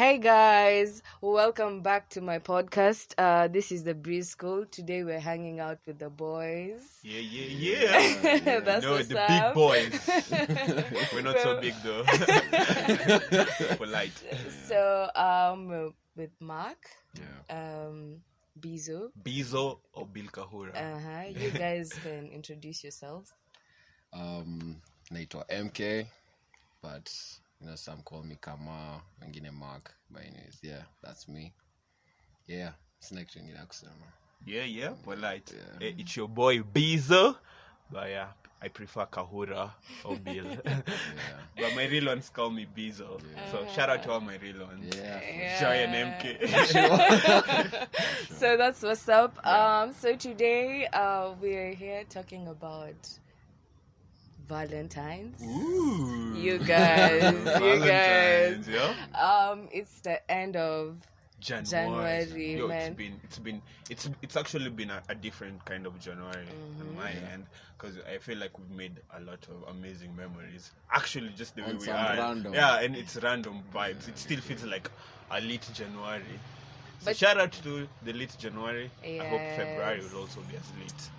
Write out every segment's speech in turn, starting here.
Hey guys, welcome back to my podcast. This is the Breeze School. Today we're hanging out with the boys. Yeah. That's No, what's the up. big boys. We're not so big though. Polite. So, with Mark, Yeah. Bizo. Bizo or Bill Kahura. You guys can introduce yourselves. Naitwa MK, but some call me Kama, wengine Mark. But anyways, yeah, that's me. Yeah, sina kitu ingine ya kusema. Yeah, polite. Yeah. It's your boy Bizo. But yeah, I prefer Kahura or Bill. But my real ones call me Bizo. So shout out to all my real ones. Yeah. Joy and MK. So that's what's up. So today we're here talking about Valentines. Ooh. You guys. Valentines, yeah? It's the end of January, Yo, man. it's actually been a different kind of January on my end, because I feel like we've made a lot of amazing memories. Actually, just the way And we some are. random. Yeah, and it's random vibes. It still feels like a late January. So But- shout out to the late January. I hope Yes. February will also be as late.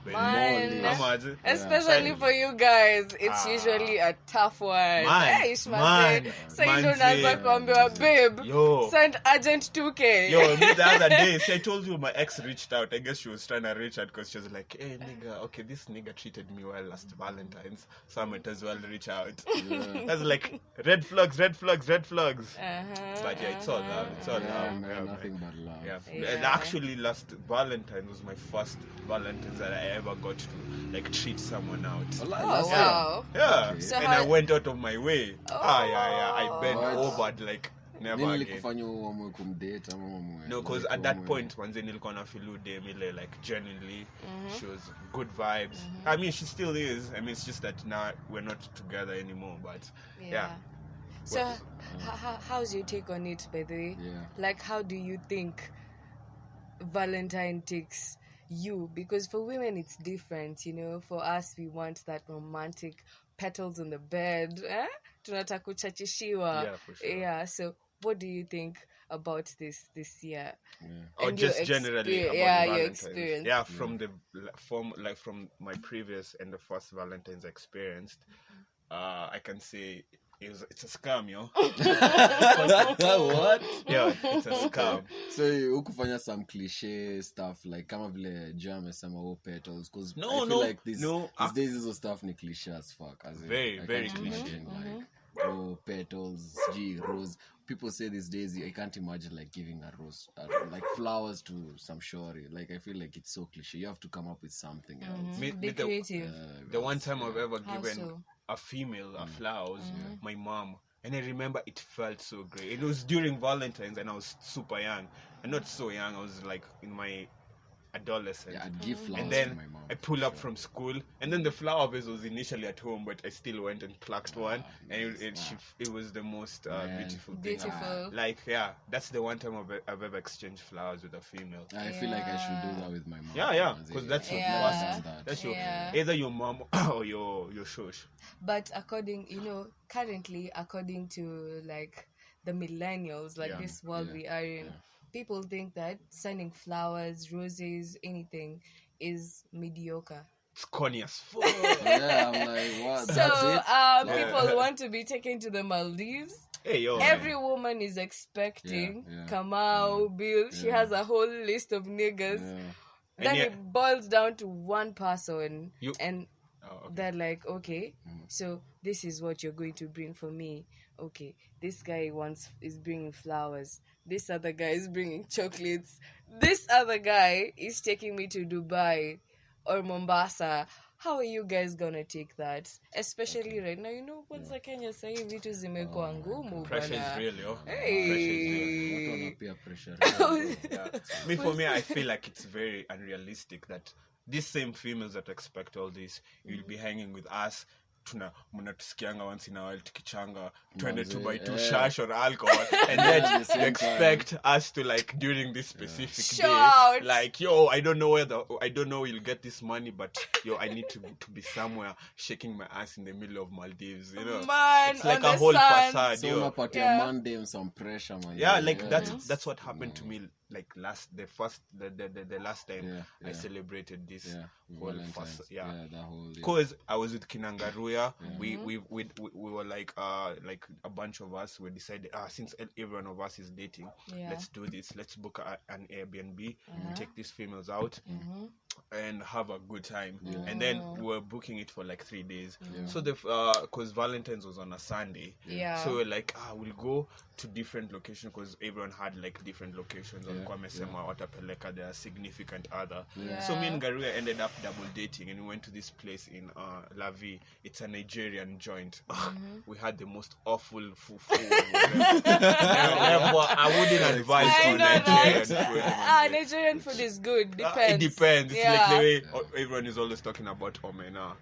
Man. Imagine. Especially Yeah. for you guys, it's usually a tough one. Man, Hey, Ishmael. So you don't manze. answer kuambiwa, babe, Yo. send urgent 2K. Yo, me the other day, I told you my ex reached out. I guess she was trying to reach out because she was like, hey, nigga, okay, this nigga treated me well last Valentine's, so I might as well reach out. I was like, red flags. But yeah, it's all love. It's all Yeah, love. man, Yeah, nothing but love. Yeah. Yeah. And actually, last Valentine was my first Valentine's that I ever got to like treat someone out. Oh, That's wow. Yeah, Okay. So and how- I went out of my way. Yeah. I bent What? over like never Nini again. likufanya uamue kumdate ama uamue? No, because like at that uamue- point, manze nilikuwa na feel dem ile like genuinely, she was good vibes. I mean, she still is. I mean, it's just that now we're not together anymore. But yeah. So, how's your take on it, by the way? Yeah. Like, how do you think Valentine takes you? Because for women, it's different, you know. For us, we want that romantic petals on the bed. Tunataka kuchachishiwa. Yeah, for sure. Yeah, so what do you think about this year? Yeah. Or And your just generally exper- about yeah, your Valentine's. experience. Yeah, from my previous and the first Valentine's I experienced, I can say it's a scam, yo. What? Yeah, it's a scam. So ukufanya some cliche stuff like kama vile Joe amesema petals, because No, I feel no, like these no. days hizo stuff ni cliche as fuck. As in, Very, I very can't cliche. imagine, like petals, rose. People say these days I can't imagine like giving a rose, like flowers to some shorty. Like I feel like it's so cliche. You have to come up with something else. Me- Be me the- creative. The one time I've ever How given so? a female a flowers, my mom, and I remember it felt so great. It was during Valentine's and I was super young, and not so young. I was like in my adolescence. Yeah, I'd give flowers And to then my mom. I pull up from school, and then the flower vase was initially at home, but I still went and plucked one, and it was the most Man. beautiful thing. Beautiful. Like, yeah, that's the one time I've ever exchanged flowers with a female. I feel like I should do that with my mom. Yeah, because that's your Yeah. first. That's your Yeah. either your mom or your shosh. But currently, according to like the millennials, like Yeah, this world yeah, we are in, people think that sending flowers, roses, anything is mediocre. It's corny as fuck. Yeah, I'm like, what? So That's it? people want to be taken to the Maldives. Hey yo. Every woman is expecting Yeah, yeah. Kamau, Bill. She Yeah. has a whole list of niggas. Yeah. Then And it boils down to one person, and Oh, okay. they're like, okay, so this is what you're going to bring for me. Okay, this guy is bringing flowers. This other guy is bringing chocolates. This other guy is taking me to Dubai or Mombasa. How are you guys gonna take that? Especially right now, you know what's the Kenya saying? Vitu zimekuwa ngumu Pressure is bana. real, yo. Hey. Pressure is real. Watu wanapea pressure. Yeah. For me, I feel like it's very unrealistic that these same females that expect all this, you'll be hanging with us mnatusikianga once in a while tukichanga twende to buy 2 yeah. shash or alcohol and then the you same expect us to like during this specific day Shout. like yo I don't know you'll get this money but yo I need to be somewhere shaking my ass in the middle of Maldives, you know. Man, It's like on a the whole sun. facade, So yo. unapatia Yeah. Monday some pressure, man. Yeah, like that's what happened to me like the last time Yeah, I yeah. celebrated this whole Valentine's. yeah. The whole day. Because I was with Kinangaruya, we were like a bunch of us. We decided since every one of us is dating, Yeah. let's do this. Let's book an Airbnb. We take these females out and have a good time. And then we were booking it for like 3 days. So because Valentine's was on a Sunday, Yeah. so we're like we'll go to different locations because everyone had like different locations. Walikuwa wamesema watapeleka their significant other. So me and Garuya ended up double dating and we went to this place in La Vie. It's a Nigerian joint. We had the most awful fufu. Therefore, I wouldn't advise I you know, Nigerian right? food. Nigerian food is good. It Depends. depends. It's Yeah. like the way everyone is always talking about omena.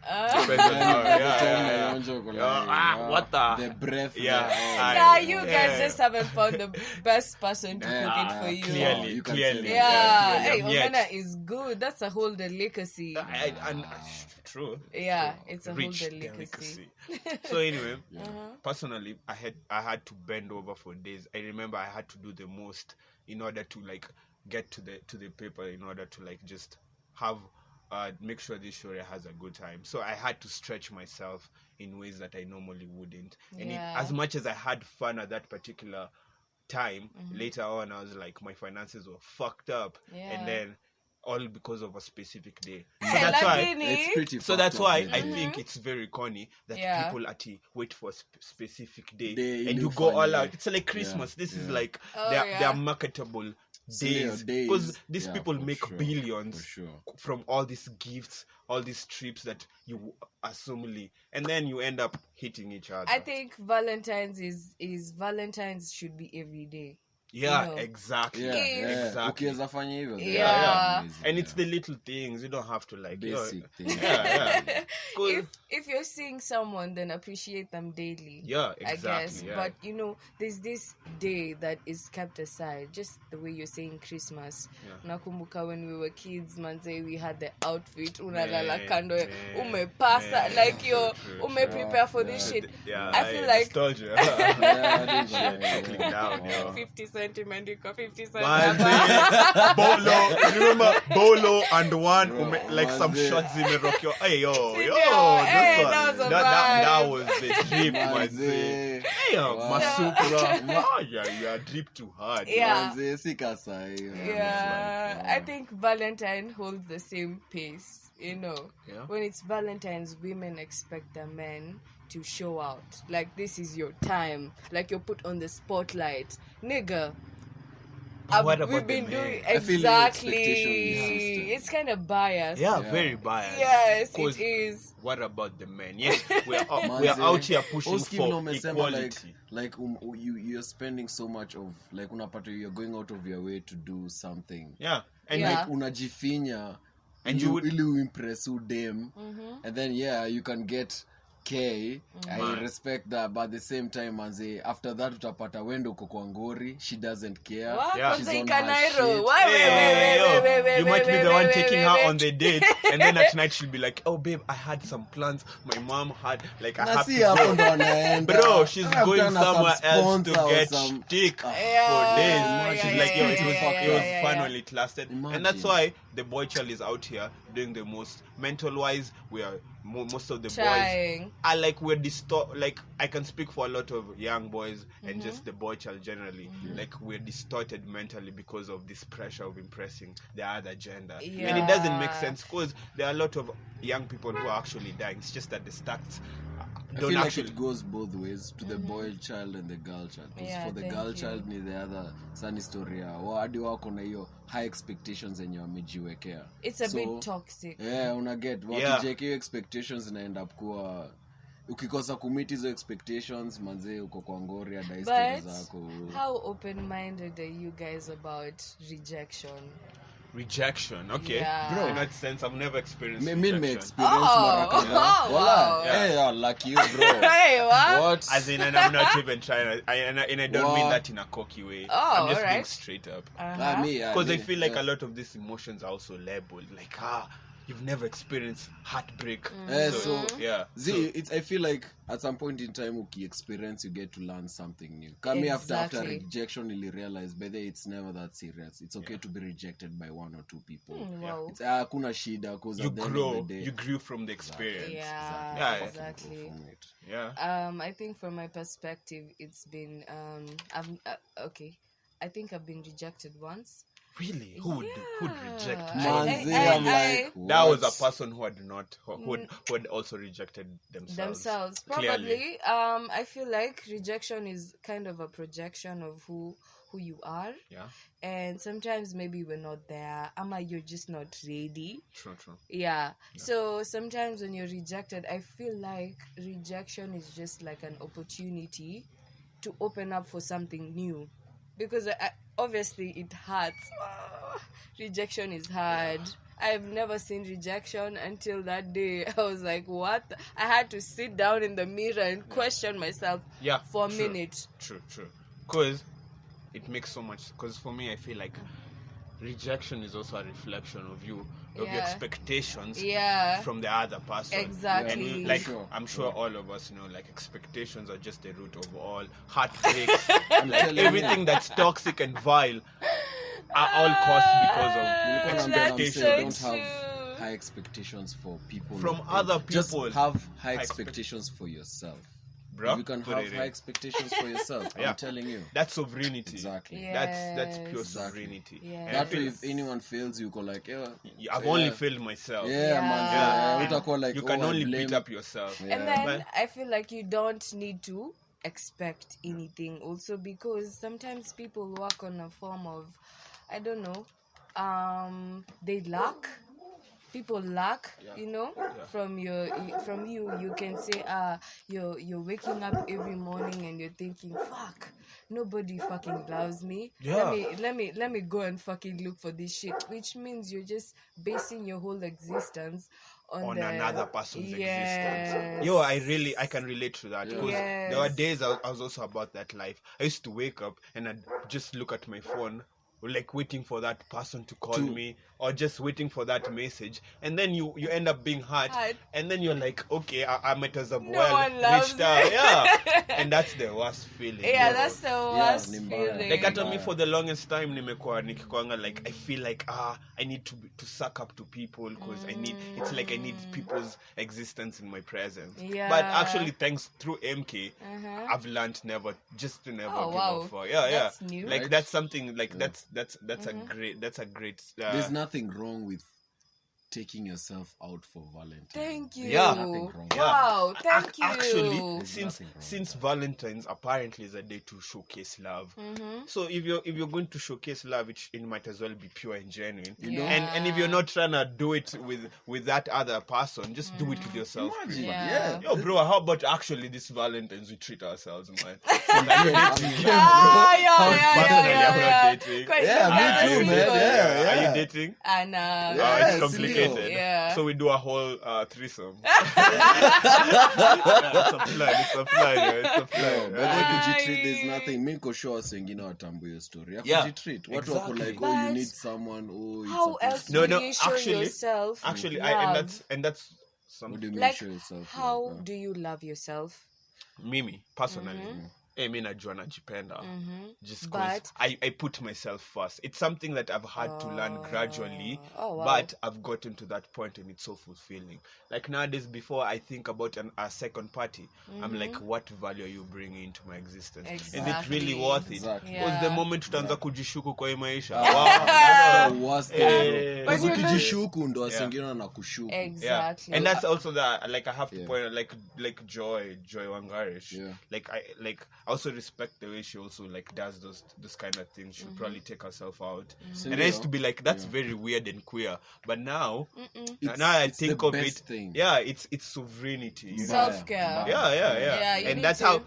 Depends on what the breath. Yeah, you guys just haven't found the best person to cook it for you. Clearly, you can clearly. say Yeah, hey, Yet. omena is good. That's a whole delicacy. True. Yeah, True. it's a Rich whole delicacy. So anyway, personally, I had to bend over for days. I remember I had to do the most in order to like get to the paper, in order to like just have make sure this Shore has a good time. So I had to stretch myself in ways that I normally wouldn't. And as much as I had fun at that particular time, later on I was like my finances were fucked up, and then all because of a specific day. So that's why it's pretty. So that's why I Mm-hmm. think it's very corny that people wait for a specific day and do you go all funny. out. It's like Christmas. This is like they're marketable days because these people make billions from all these gifts, all these trips that you assumably, and then you end up hitting each other. I think Valentine's Valentine's should be every day. Yeah, you know. Exactly. Exactly. Exactly. Ukiweza fanya hivyo, And it's the little things. You don't have to like basic things. If you're seeing someone, then appreciate them daily. Yeah, exactly. I guess. Yeah. But you know, there's this day that is kept aside, just the way you're saying Christmas. Nakumbuka when we were kids, manze, we had the outfit, unalala kando, umepasa, like yo, prepare for this shit. I feel like nostalgia. Trickling down, 50 centimeter, 50 Man, centimeter. Bolo, remember Bolo and one like some man, shots in the rock. Hey yo, Hey, that was a that vibe. was the drip, man. Hey yo, Masupra. Yeah, drip too hard. Yeah. Yeah. I think Valentine holds the same pace, you know. Yeah. When it's Valentine's, women expect the men to show out. Like, this is your time. Like, you're put on the spotlight. Nigga. What about we've been the doing men? I feel the exactly. expectation It's kind of biased. Yeah, very biased. Yes, it 'Cause is. What about the men? Yes, we are out here pushing for equality. Like you're spending so much of like unapata you're going out of your way to do something. Yeah, and Yeah. Like unajifinya And you would- ili impress them, and then you can get K. I respect that, but at the same time, manze, after that utapata wendo uko kwa ngori, she doesn't care. What? Yeah. She's Kwanza on Ikanairo. her shit. Why? You might be the one taking her wait. on the date, and then at night she'll be like, "Oh, babe, I had some plans. My mom had like I Na have si to hapo go." ndo anaenda. Bro, she's Anakutana going na some somewhere else to sponsor or get some- stick for Yeah, days. She's like, "Yo, it was fun yeah. when it lasted," Imagine. and that's why the boy child is out here doing the most. Mental wise, we are most of the Trying. boys are like we're like I can speak for a lot of young boys and just the boy child generally. Like we're distorted mentally because of this pressure of impressing the other gender, and it doesn't make sense because there are a lot of young people who are actually dying. It's just that the stats I don't feel like actually. it goes both ways to the boy child and the girl child. Because Yeah, for the thank girl you. child ni the other sun historia. Hadi wako na hiyo high expectations zenye wamejiwekea. It's a bit toxic. Yeah, unaget. Wakijeki hiyo expectations inaenda kuwa ukikosa kumit hizo expectations manze uko kwa ngori hadi stories But zako. how open-minded are you guys about rejection? Rejection, okay. Yeah. Bro. In that sense, I've never experienced Me mean rejection. experience Oh, Marakana. oh, Wala. wow. Hey, yeah, like you, bro. Hey, what? What? As in, and I'm not even trying to, and I don't mean What? that in a cocky way. Oh, I'm just being alright. straight up. Because Because I feel like a lot of these emotions are also labeled. Like, you've never experienced heartbreak. So yeah. I feel like at some point in time, you experience, you get to learn something new. Coming after Exactly. rejection, you'll realize, by the way, it's never that serious. It's okay to be rejected by one or two people. Wow. It's hakuna shida because You at the end grow. of the day, You grew from the experience. Yeah, Yeah. exactly. from it. Yeah. I think from my perspective, it's been okay. I think I've been rejected once. Really? Who would reject? Yeah. Manzi, I- I'm like, That was what? a person who had also rejected themselves. Probably. Clearly. I feel like rejection is kind of a projection of who you are, Yeah. and sometimes maybe we're not there. You're just not ready. True. Yeah. So sometimes when you're rejected, I feel like rejection is just like an opportunity to open up for something new, because obviously it hurts. Rejection is hard. I've never seen rejection until that day. I was like, what? I had to sit down in the mirror and question myself for a minute. True. Because it makes so much. Because for me, I feel like rejection is also a reflection of you, of your expectations from the other person. Exactly. And like, Sure. I'm sure all of us know, like, expectations are just the root of all heartbreaks. I'm Like, telling you. everything that's toxic and vile are all caused because of That's expectations. so don't have high expectations for people From other Just people. have high expectations for yourself. Bro, If you can put have it in. high expectations for yourself, Yeah. I'm telling you. That's sovereignty. Exactly. That's pure Yes. sovereignty. Yes. And I That feel way, if anyone fails, you go like, I've only failed myself. yeah, man. Yeah. Utakuwa like, You can I only blame- beat up yourself. Yeah. And then But- I feel like you don't need to expect anything also, because sometimes people work on a form of, I don't know, they lack. People lack, from you. You can say, you're waking up every morning and you're thinking, fuck, nobody fucking loves me. Yeah. Let me go and fucking look for this shit, which means you're just basing your whole existence on another person's Yes. existence. Yo, I can relate to that, because Yes. there were days I was also about that life. I used to wake up and I'd just look at my phone, like waiting for that person to call me, or just waiting for that message, and then you end up being hurt, and then you're like, okay, I might as well one loves reached out. Yeah. And that's the worst feeling. Yeah, yo. that's the worst ni mbaya. feeling. Like hata me for the longest time nikikwanga like, I feel like I need to suck up to people, because I need people's existence in my presence. Yeah. But actually, thanks through MK, I've learned never Oh, give wow. up for. Yeah. That's new. Like Right? that's something like that's a great There's nothing wrong with taking yourself out for Valentine's. Thank you. Yeah. Nothing wrong. Wow, thank you. Actually, There's since nothing wrong with since Valentine's apparently is a day to showcase love. So if you're going to showcase love, it might as well be pure and genuine. You know? And if you're not trying to do it with that other person, just do it with yourself. Imagine, Yeah. Yo, bro, how about actually this Valentine's we treat ourselves, man? Yeah. Personally, I'm not dating. Quite Yeah, me that's too, man. simple. Yeah. Are you dating? And Oh, Yeah, it's complicated. Yeah. So we do a whole threesome. It's a plan. It's a plan. But then Aye. kujitreat, there's nothing. Mi niko sure watu wengine watambue hiyo story. Ya Yeah, kujitreat. Watu wako exactly. like, oh, you But need someone. Oh, it's how a else person. do you show actually- yourself Actually, love? and that's What do something. you mean Like, show yourself? how Yeah. do you love yourself? Mimi personally, mi najua najipenda, just But- because I put myself first. It's something that I've had to learn gradually, Oh, wow. but I've gotten to that point and it's so fulfilling. Like nowadays, before I think about a second party, I'm like, what value are you bringing into my existence? Is it really Exactly. worth it? Exactly. Because the moment tutaanza kujishuku kwa hii maisha, That's the worst thing, Eh, bro. But Because you know- ukijishuku ndo wasengine wanakushuku. yeah. Exactly. And that's also that, like, I have to Yeah. point out, like Joy Wangarish. Yeah. Like I also respect the way she also like does those kind of things. She'll probably take herself out. And I used to be like, that's very weird and queer. But now I It's think the of best it. thing. Yeah, it's sovereignty. You know? Self-care. Yeah. Yeah, you And need that's to- how.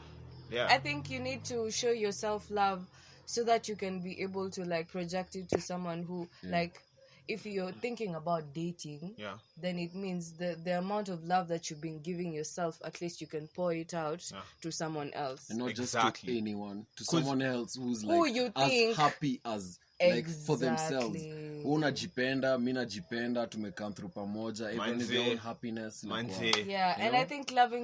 Yeah. I think you need to show yourself love so that you can be able to like project it to someone who like if you're thinking about dating, Yeah. then it means the amount of love that you've been giving yourself, at least you can pour it out to someone else. And not Exactly. just to anyone, to someone else who's Who like you as think- happy as like for themselves. Exactly. Unajipenda, mi najipenda, tumekam through pamoja, everyone is their Manze. own happiness. Like, wow. Manze. Yeah, You and know? I think loving